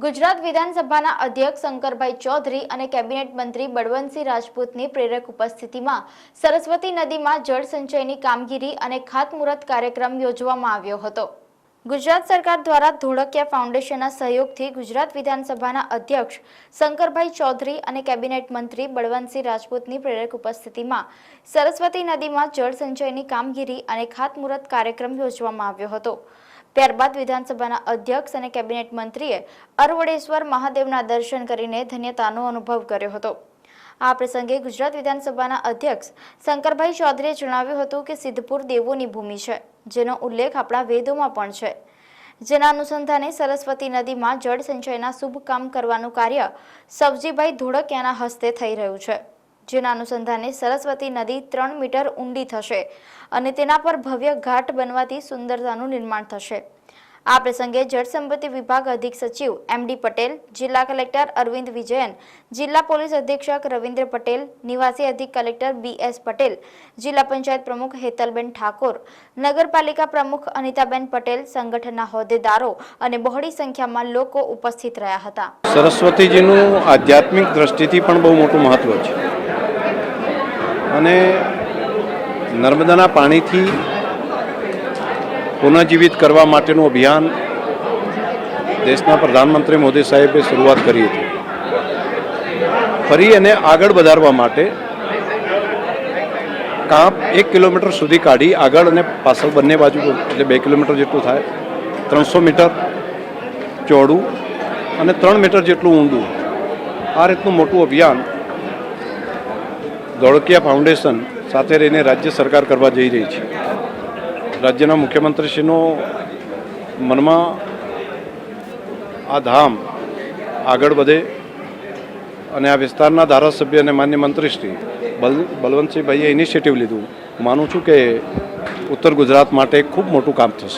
ગુજરાત વિધાનસભાના અધ્યક્ષ શંકરભાઈ ચૌધરી અને કેબિનેટ મંત્રી બળવંતસિંહ રાજપૂતની પ્રેરક ઉપસ્થિતિમાં સરસ્વતી નદીમાં જળ સંચયની કામગીરી અને ખાતમુહૂર્ત કાર્યક્રમ યોજવામાં આવ્યો હતો। ગુજરાત સરકાર દ્વારા ધોળકિયા ફાઉન્ડેશનના સહયોગથી ગુજરાત વિધાનસભાના અધ્યક્ષ શંકરભાઈ ચૌધરી અને કેબિનેટ મંત્રી બળવંતસિંહ રાજપૂતની પ્રેરક ઉપસ્થિતિમાં સરસ્વતી નદીમાં જળ સંચયની કામગીરી અને ખાતમુહૂર્ત કાર્યક્રમ યોજવામાં આવ્યો હતો। ત્યારબાદ વિધાનસભાના અધ્યક્ષ અને કેબિનેટ મંત્રીએ અરવડેશ્વર મહાદેવના દર્શન કરીને ધન્યતાનો અનુભવ કર્યો હતો। આ પ્રસંગે ગુજરાત વિધાનસભાના અધ્યક્ષ શંકરભાઈ ચૌધરીએ જણાવ્યું હતું કે સિદ્ધપુર દેવોની ભૂમિ છે, જેનો ઉલ્લેખ આપણા વેદોમાં પણ છે, જેના અનુસંધાને સરસ્વતી નદીમાં જળ સંચયના શુભ કામ કરવાનું કાર્ય સવજીભાઈ ધોળકિયાના હસ્તે થઈ રહ્યું છે, જેના અનુસંધાને સરસ્વતી નદી 3 મીટર ઊંડી થશે અને તેના પર ભવ્ય ઘાટ બનવાથી સુંદરતાનું નિર્માણ થશે। આ પ્રસંગે જળસંપત્તિ વિભાગ અધિક સચિવ એમડી પટેલ, જિલ્લા કલેક્ટર અરવિંદ વિજયન, જિલ્લા પોલીસ અધિક્ષક રવિન્દ્ર પટેલ, નિવાસી અધિક કલેક્ટર બીએસ પટેલ, જિલ્લા પંચાયત પ્રમુખ હેતલબેન ઠાકોર, નગરપાલિકા પ્રમુખ અનિતાબેન પટેલ, સંગઠનના હોદ્દેદારો અને બહોળી સંખ્યામાં લોકો ઉપસ્થિત રહ્યા હતા। સરસ્વતીજીનું આધ્યાત્મિક દ્રષ્ટિથી પણ બહુ મોટું મહત્વ છે અને નર્મદાના પાણીથી પુનઃજીવિત કરવા માટેનું અભિયાન દેશના પ્રધાનમંત્રી મોદી સાહેબે શરૂઆત કરી હતી। ફરી એને આગળ વધારવા માટે કાપ 1 કિલોમીટર સુધી કાઢી આગળ અને પાછળ બંને બાજુ એટલે 2 કિલોમીટર જેટલું થાય, 300 મીટર ચોડું અને 3 મીટર જેટલું ઊંડું, આ રીતનું મોટું અભિયાન ધોળકિયા ફાઉન્ડેશન સાથે રહીને રાજ્ય સરકાર કરવા જઈ રહી છે। રાજ્યના મુખ્યમંત્રીશ્રીનો મનમાં આ ધામ આગળ વધે અને આ વિસ્તારના ધારાસભ્ય અને માન્ય મંત્રીશ્રી બલવંતસિંહભાઈએ ઇનિશિયેટિવ લીધું, માનું છું કે ઉત્તર ગુજરાત માટે ખૂબ મોટું કામ થશે।